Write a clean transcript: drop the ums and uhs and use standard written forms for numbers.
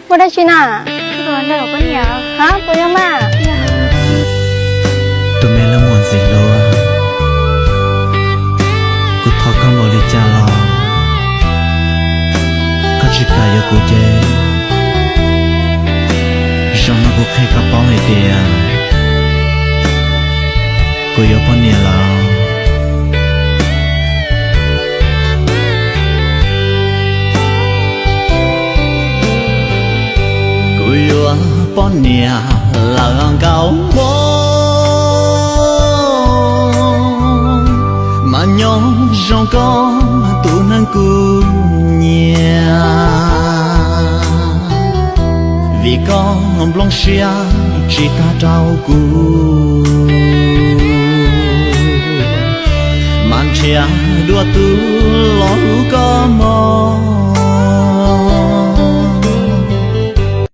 บ่ได้ชิน่ะ ตอนแล้วก็เนี่ย ฮะบ่ยังมา ตัวแม่ละมวนสิโลกูทอกังโลลิจาลอก็ชิกายกูเจจอมกูเคยกระป๋องไอเดียกูยอปเนี่ยลอกูยอปเนี่ยลางเก่าmà nhỏ trong con tu nang cu nhà vì con blong xia chỉ ta trao cu man chia đua tu lo có mò